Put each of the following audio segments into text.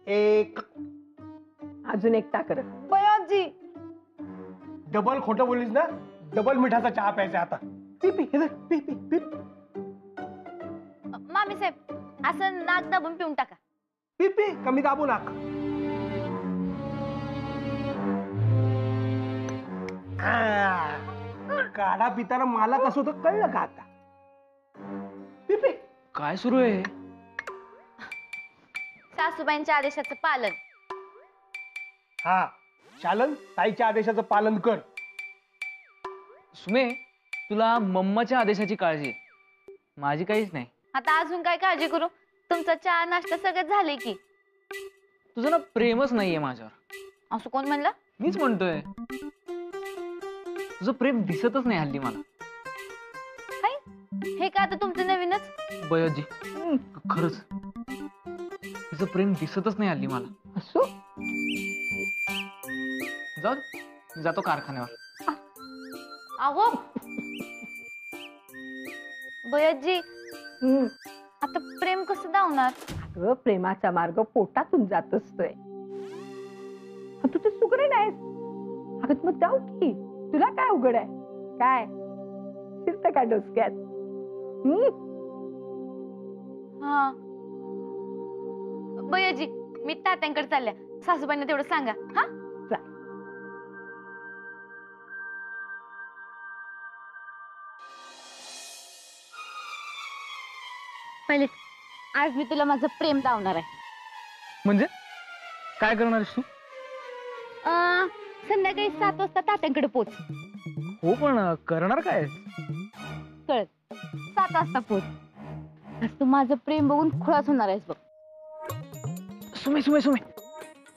एक. अजून एक टाकर. बयाजी डबल खोटं बोललीस ना, डबल मिठाचा चहा प्यायचा आता. पी पी हे धर, पी पी पी. मामी साहेब असं नाक दाबून पिऊन टाका. पी पी कमी दाबू नाक. काढा पिताना मला कसं होतं कळलं का आता. P P. काय सुरू आहे? सासूबाईंच्या आदेशाचं पालन. हा चालन, ताईच्या आदेशाचं पालन कर. सुमे, तुला मम्माच्या आदेशाची काळजी आहे, माझी काहीच नाही. आता अजून काय काळजी करू, तुमचा चहा नाश्ता सगळं झाले की. तुझं ना प्रेमच नाहीये माझ्यावर. असं कोण म्हणलं? मीच म्हणतोय. तुझं प्रेम दिसतच नाही हल्ली मला. काय हे काय आता तुमचं नवीनच? बयाजी खरंच तुझं प्रेम दिसतच नाही हल्ली मला. असो. जाऊ दे, मी जातो कारखान्यावर. अहो बयाजी आता प्रेम कसं धावणार? अगं प्रेमाचा मार्ग पोटातून जात असतोय. तू तर सुगरण आहेस. अगं मग जाऊ की, तुला काय उघड आहे? काय शिरत का डोसक्यात? हा बयाजी मी तात्यांकडे चालल्या, सासूबाईंना तेवढं सांगा. हा पहिले आज मी तुला माझं प्रेम दावणार आहे. म्हणजे काय करणार आहेस तू? संध्याकाळी 7 वाजता तात्यांकडे पोच. हो पण करणार काय? कळत 7 वाजता पोच. आज तू माझं प्रेम बघून खुळाच होणार आहेस बघ. सुमे सुमे सुमे,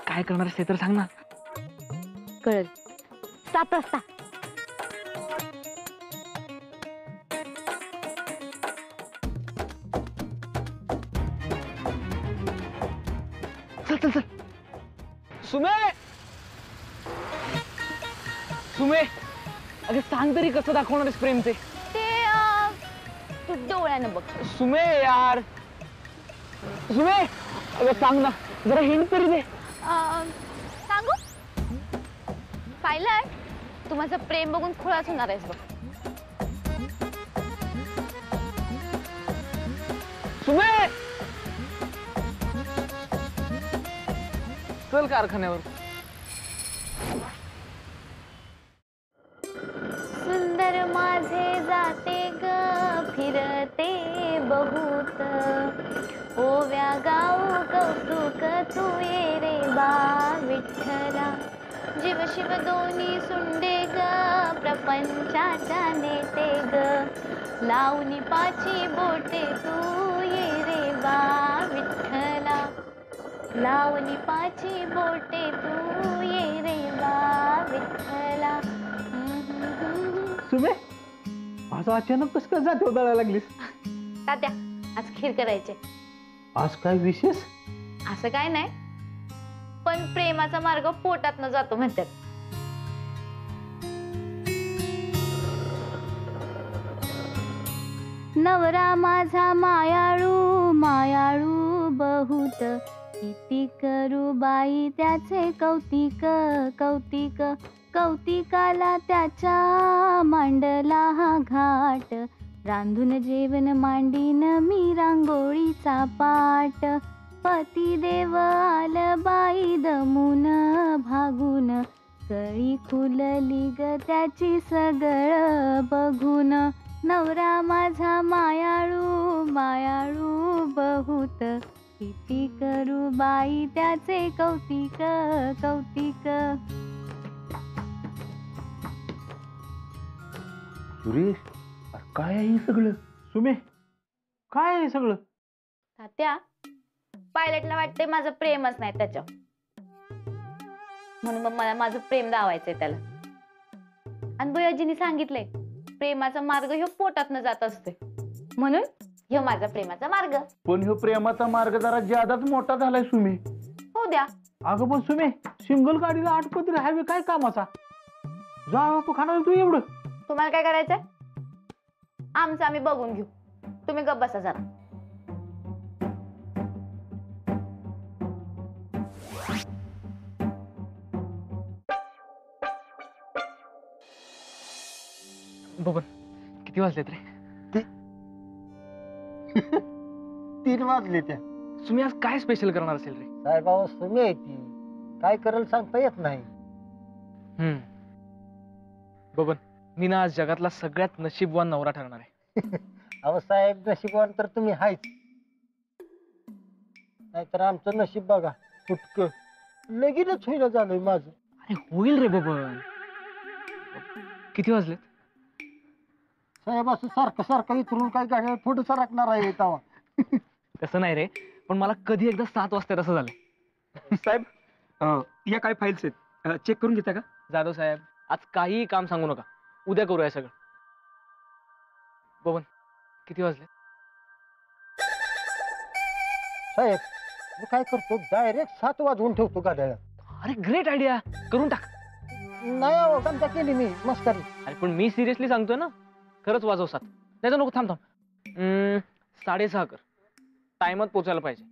काय करणार आहेस ते तर सांग ना. कळत 7 वाजता. चल चल चल. सुमे सुमे, अगं सांग तरी कसं दाखवणार आहेस प्रेम ते? ते तू डोळ्यानं बघ. सुमे यार, सुमे अगं सांग ना, जरा हिंट तरी दे. सांगू? पाहिलंय तू माझं प्रेम बघून खुळाच होणार आहेस बघ. सुमे चल कारखान्यावर. सुंदर माझे जाते ग फिरते बहुत, ओव्या गाऊ कौतुक तू ये रे बा विठ्ठला. जीव शिव दोन्ही सुंडे ग प्रपंचाच्या नेते ग, लावणी पाची बोटे तू ये रे बा विठ्ठला. लावणी पाची बोटे तू ये रे बा विठ्ठला. सुमे, माझं अचानक कसं काय जाते दळायला लागलीस? तात्या आज खीर करायचे. आज काय विशेष? असं काय नाही, पण प्रेमाचा मार्ग पोटात न जातो म्हणतात. नवरा माझा मायाळू मायाळू बहुत, किती करू बाई त्याचे कौतिक कौतिक. कौतिकाला त्याच्या मांडला हा घाट, रांधून जेवण मांडीन मी रांगोळीचा पाट. पती देव आल बाई दमून भागून, कळी खुलली ग त्याची सगळं बघून. नवरा माझा मायाळू मायाळू बहुत, किती करू बाई त्याचे कौतिक कौतिक. सुरेश, काय आहे हे सगळं? सुमे, काय आहे हे सगळं? तात्या पायलटला वाटते माझं प्रेमच नाही त्याच्यावर, म्हणून मग मला माझं प्रेम दावायचंय त्याला. आणि भैयाजींनी सांगितलंय प्रेमाचा मार्ग ह्यो पोटातनं जात असतोय, म्हणून ह्यो माझा प्रेमाचा मार्ग. पण ह्यो प्रेमाचा मार्ग जरा ज्यादाच मोठा झालाय सुमे. हो द्या. अगं पण सुमे, सिंगल गाडीला 8 पदरी हायवे काय कामाचा? जा बापू खाणार तू एवढं. तुम्हाला काय करायचंय? आमचं आम्ही बघून घेऊ, तुम्ही गप्प बसा जरा. बबन किती वाजलेत रे? 3 वाजले त्या. तुम्ही आज काय स्पेशल करणार असेल रे? साहेबाबा सुमी आहे ती, काय करेल सांगता येत नाही. बबन मी ना आज जगातला सगळ्यात नशीबवान नवरा ठरणार आहे. अहो साहेब, नशीबवान तर तुम्ही हायच, नाहीतर आमचं नशीब बघा फुटक लगीनच होईना झालंय माझं. अरे होईल रे बबन. किती वाजलेत? साहेब असं सारखं सारखं इथरून काय गाड्या पुढे सरकणार आहे तेव्हा. तसं नाही रे, पण मला कधी एकदा 7 वाजता असं झालं. साहेब या काय फाईल्स आहेत, चेक करून घेता का? जाधव साहेब आज काहीही काम सांगू नका, उद्या करूया सगळं. बबन किती वाजले? साहेब मी काय करतो, डायरेक्ट 7 वाजवून ठेवतो गाड्या. अरे ग्रेट आयडिया, करून टाक. नाही अहो, गमता केली मी मस्करी. अरे पण मी सिरियसली सांगतोय ना, खरंच वाजव 7. नाही तर नको, थांब 6:30 कर. टाइमात पोचायला पाहिजे.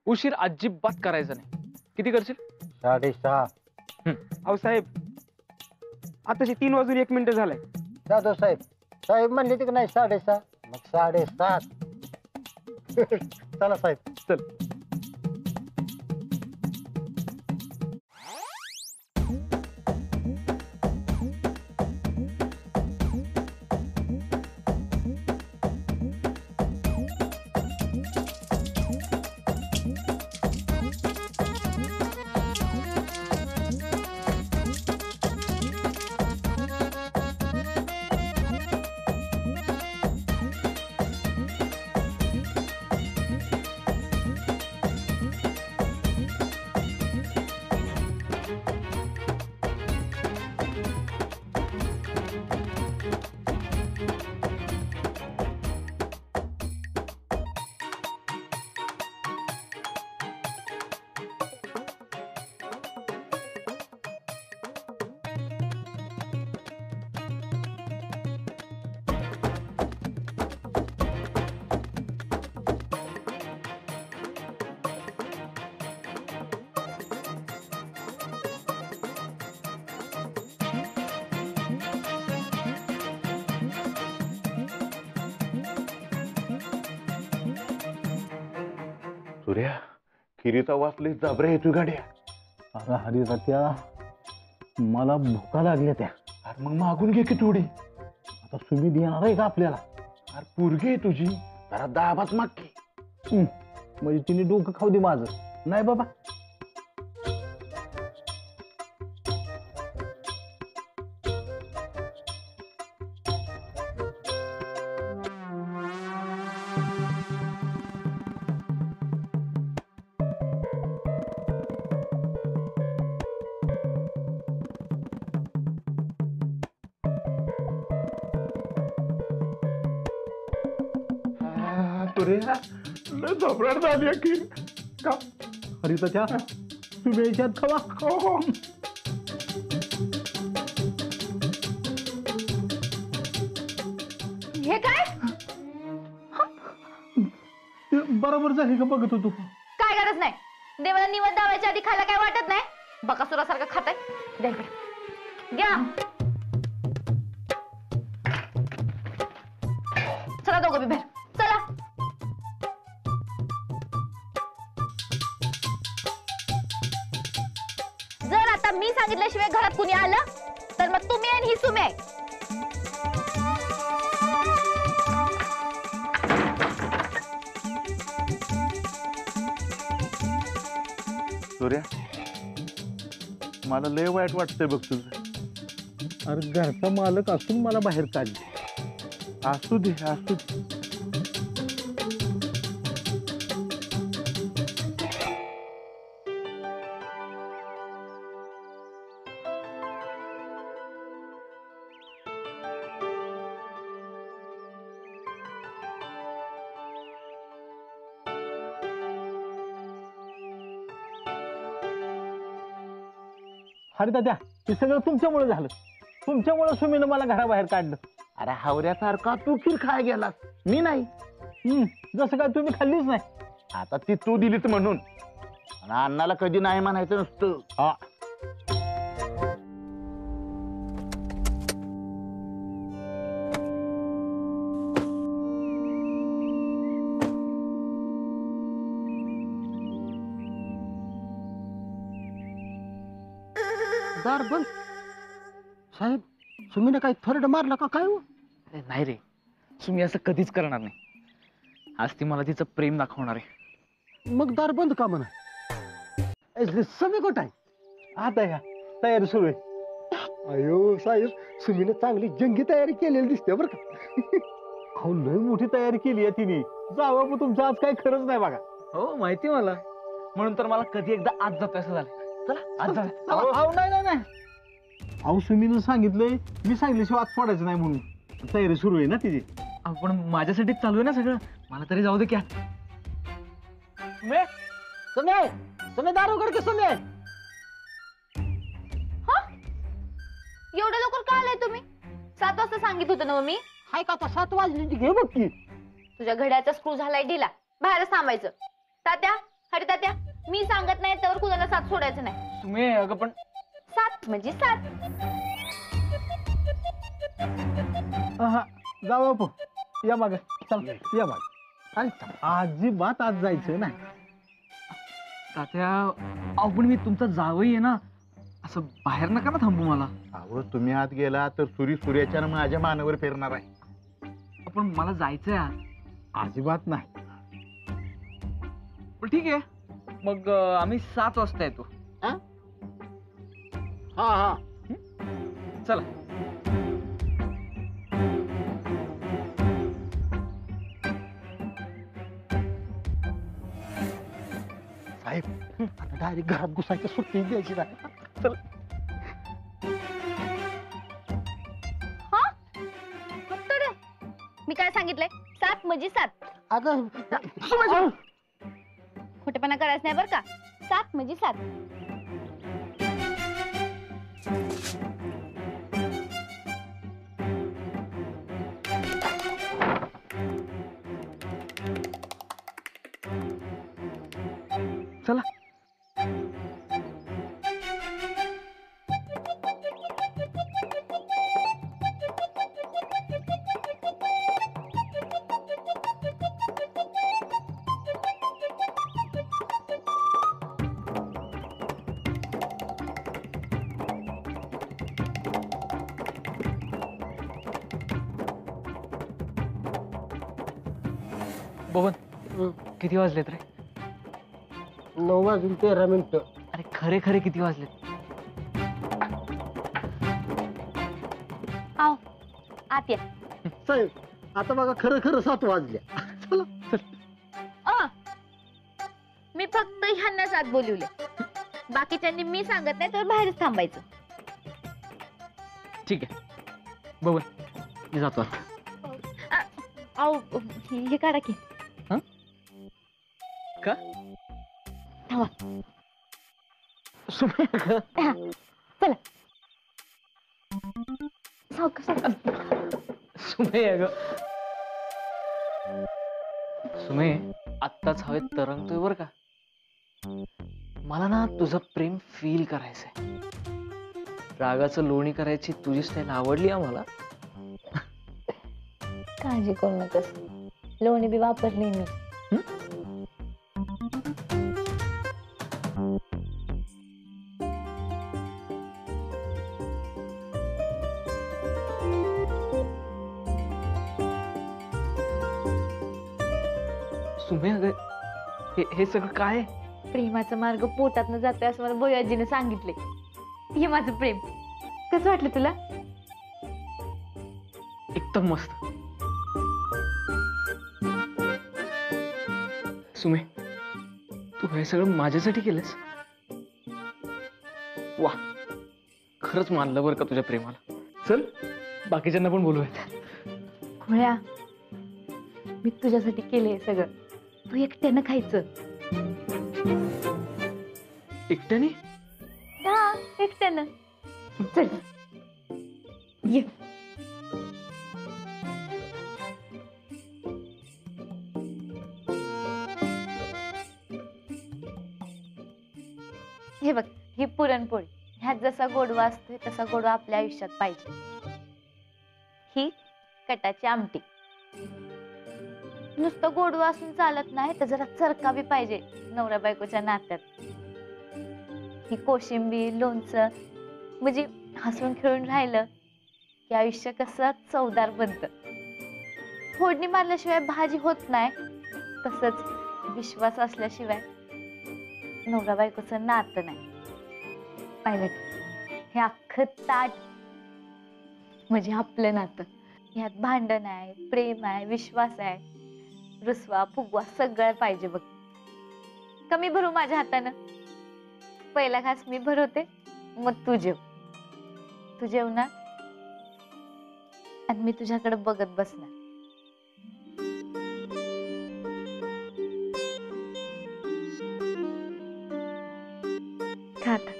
उशीर अजिबात करायचा नाही. किती करशील? 6:30. अहो साहेब आताशी 3 वाजून 1 मिनिट झालाय. जाधव साहेब, साहेब म्हणले की नाही 6:30, मग 7:30. चला साहेब. चल. सूर्या खिरीचा वाचले जाबऱ्या येतोय गाड्या. अरे हरिरत्या, मला भुका लागल्या त्या. अरे मग मागून घे की थोडी. आता सुमी देणार आहे का आपल्याला? अरे पोरगी आहे तुझी, जरा दाबाच माग की. म्हणजे तिने डोकं खाऊ दे माझं. नाही बाबा. सूर्या लय जबराट झाली आहे खीर. का हरिरत्या, तुम्ही याच्यात खावा. हो. हे काय बरोबर झाली का बघत होतो. काय गरज नाही. देवाला निवद दावायच्या आधी खायला काय वाटत नाही. बकासुरासारखं खाताय. द्या इकडे. घ्या. चला दोघं बी बाहेर. चला. जर आता मी सांगितल्याशिवाय घरात कुणी आलं तर मग तुम्ही आणि ही सुमे. सूर्या मला लय वाईट वाटतंय बघ तुझं. अरे घरचा मालक असून मला बाहेर काढले. असू दे असू दे. हरिदाद्या, हे सगळं तुमच्यामुळे झालं. तुमच्यामुळे सुमीनं मला घराबाहेर काढलं. अरे हावऱ्यासारखा तू खीर खाय गेलास, मी नाही. जसं काय तुम्ही खाल्लीच नाही. आता ती तू दिलीच म्हणून. आणि अण्णाला कधी नाही म्हणायचं नसतं. दार बंद. साहेब सुमीने काही थर्ड मारला का काय हो? अरे नाही रे, तुम्ही असं कधीच करणार नाही. आज ती मला तिचं प्रेम दाखवणार आहे. मग दार बंद का म्हणा? समी कुठं आहे? आता या तयारी सुरू आहे. अयो साहेब सुमीने चांगली जंगी तयारी केलेली दिसते बरं का. अहो लय मोठी तयारी केली आहे तिने. जावं पण तुमचं आज काही खरंच नाही बघा. हो माहिती मला, म्हणून तर मला कधी एकदा आज जातो असं झालं. चला आज जाऊया. अहो नाही. अहो सुमीनं सांगितलंय, मी सांगितल्याशिवाय आत सोडायचं नाही म्हणून. तयारी सुरू आहे ना तिची. पण माझ्यासाठी चालू आहे ना सगळं, मला तरी जाऊ दे क्या. सुमे दार उघड की सुमे. एवढं लवकर का आलाय तुम्ही? 7 वाजता सांगितलं होतं ना मी. हाय का आता 7 वाजले घे बघ की. तुझ्या घड्याचा स्क्रू झालाय ढिला, बाहेरच थांबायचं. तात्या, अरे तात्या, मी सांगत नाही त्यावर कुणाला 7 सोडायचं नाही. तुम्ही अगं पण 7 म्हणजे 7. हा जाऊ आपण. या माग चल या माग. अजिबात आज जायचं नाही. तात्या, अहो पण मी तुमचा जावई आहे ना, असं बाहेर नका ना थांबू मला. अहो तुम्ही आत गेला तर सूर्याच्या माझ्या मानावर फिरणार आहे. पण मला जायचंय आज. अजिबात नाही. पण ठीक आहे, मग आम्ही 7 वाजता येतो. हा चला. साहेब आता डायरेक्ट घरात घुसायचं, सुट्टी द्यायची नाही. चल. मी काय सांगितलंय? 7 म्हणजे 7. अगं खोटेपणा करायचं नाही बरं का. 7 म्हणजे 7. चला. बबन, किती वाजलेत रे? 9:13. अरे खरे खरे किती वाजलेत? आओ आत या. साहेब आता बघा खरं 7 वाजल्या. चला चल. मी फक्त ह्यांनाच आत बोलवले, बाकीच्यांनी मी सांगत नाही तर बाहेरच थांबायचं. ठीक आहे बबन, मी जातो आता. आओ हे काढा की. का? थांबा. सुमे अगं. चला. सावकाश. सुमे अगं. सुमे, आत्ताच हवेत तरंगतोय बर का. मला ना तुझं प्रेम फील करायचंय. रागाचं लोणी करायची तुझी स्टाईल आवडली आम्हाला. काळजी करू नकोस, लोणी बी वापरली मी. सुमे अगं, हे सगळं काय आहे? प्रेमाचा मार्ग पोटातनं जातोय असं मला बोयाजीने सांगितले. हे माझं प्रेम. कसं वाटलं तुला? एकदम मस्त. सुमे, तू हे सगळं माझ्यासाठी केलंस? वा, खरंच मानलं बरं का तुझ्या प्रेमाला. चल बाकीच्यांना पण बोलूयात. खुळ्या, मी तुझ्यासाठी केलंय सगळं. तू एकट्यानं खायचं. एकट्याने? हा, एकट्यानं. चल ये. हे बघ, ही पुरणपोळी. ह्यात जसा गोडवा असतोय तसा गोडवा आपल्या आयुष्यात पाहिजे. ही कटाची आमटी. नुसतं गोडवा असून चालत नाही, तर जरा चरका बी पाहिजे नवरा बायकोच्या नात्यात. ही कोशिंबीर, लोणचं, म्हणजे हसून खेळून राहिलं की आयुष्य कसं चवदार बनतं. फोडणी मारल्याशिवाय भाजी होत नाही, तसंच विश्वास असल्याशिवाय नवरा बायकोचं नातं नाही. पाहिलं हे अख्खं ताट म्हणजे आपलं नातं. ह्यात भांडण आहे, प्रेम आहे, विश्वास आहे, रुसवा फुगवा सगळं पाहिजे बघ. कमी भरू माझ्या हातानं. पहिला घास मी भरवते, मग तू जेव. तू जेवणार आणि मी तुझ्याकडे बघत बसणार. खा आता.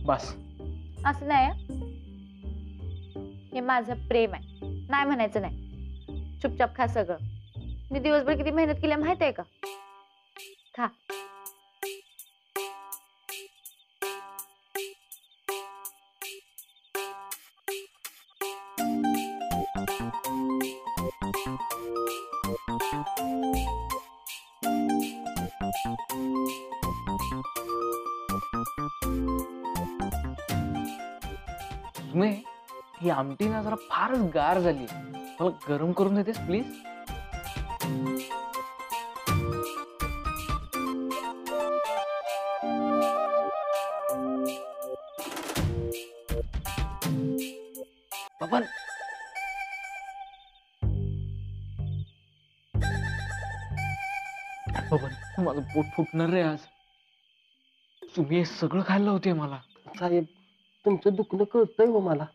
बस असं नाही हं. हे माझं प्रेम आहे, नाही म्हणायचं नाही. चुपचाप खा सगळं. मी दिवसभर किती मेहनत केली माहित आहे का? खा. तुम्ही ही आमटी ना जरा फारच गार झाली. मला गरम करून देतेस प्लीज? बबन बबन माझं पोट फुटणार रे आज. तुम्ही हे सगळं खायला होते मला. साहेब तुमचं दुखणं कळतंय हो मला.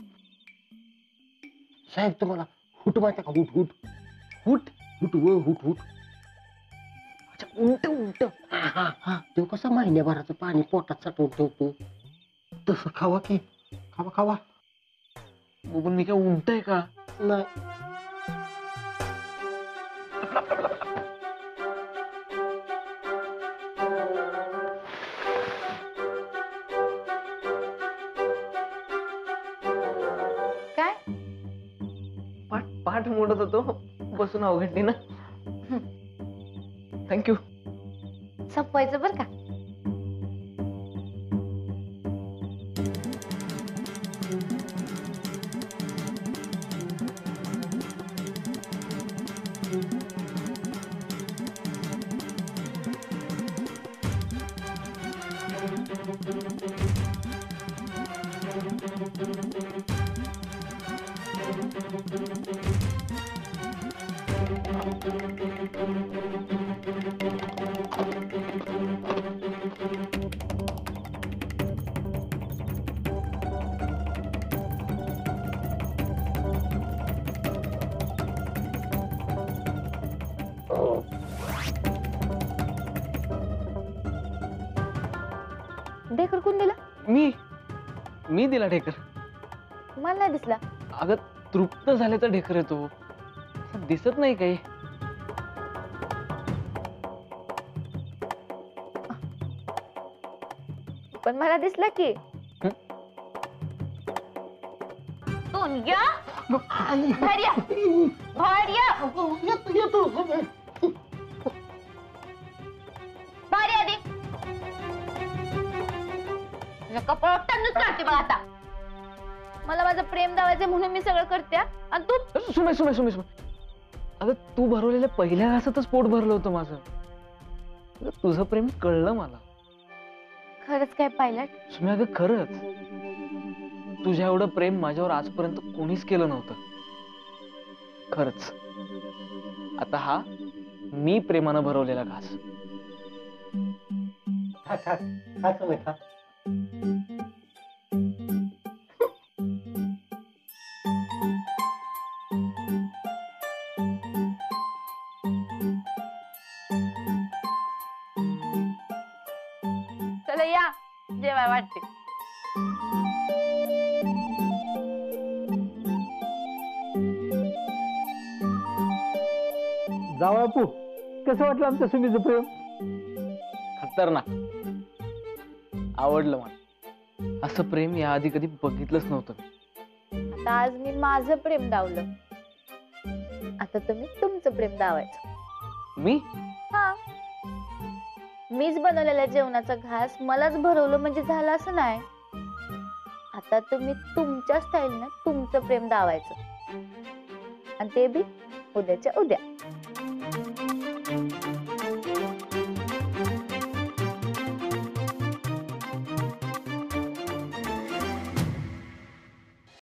साहेब तुम्हाला हुट माहिती का? हुट हुट हुट हुट व हुट हुट. अच्छा उलट उलट. हा हा तो कसा महिन्याभराचं पाणी पोटात साठवून ठेवतो तसं खावा की. खावा खावा. बबन मी काय उंट आहे का? नाही काय पाठ मोडत होतो बसून अवघडली ना. थँक्यू. संपवायचं बरं का? ढेकर कोण दिला? मी दिला ढेकर. मला नाही दिसला. अगं तृप्त झाल्याचा ढेकर येतो, दिसत नाही काही. पण मला दिसला की. या बाहेर या. बाहेर या. येतो बाहेर या आधी. कपडा टाकूनच काढते बघ आता. मला माझं प्रेम दावायचं म्हणून मी सगळं करते आणि तू. सुमे अगं तू भरवलेल्या पहिल्या घासातच पोट भरलं होतं माझं. तुझं प्रेम कळलं मला. खरंच काय पायलट? सुमे अगं खरंच तुझ्या एवढं प्रेम माझ्यावर आजपर्यंत कोणीच केलं नव्हतं. खरंच. आता हा मी प्रेमानं भरवलेला घास. खा खा खा समय खा. चला या जेवाय वाटते. जाऊ बापू कसं वाटलं आमच्या सुमीचं प्रेम? खतरनाक. आवडलं मला. असं प्रेम याआधी कधी बघितलंच नव्हतं मी. आता आज मी माझं प्रेम दावलं, आता तुम्ही तुमचं प्रेम दावायचं. मी हा, मीच बनवलेल्या जेवणाचा घास मलाच भरवलं म्हणजे झालं असं नाही. आता तुम्ही तुमच्या स्टाईलनं तुमचं प्रेम दावायचं, आणि ते बी उद्याच्या उद्या.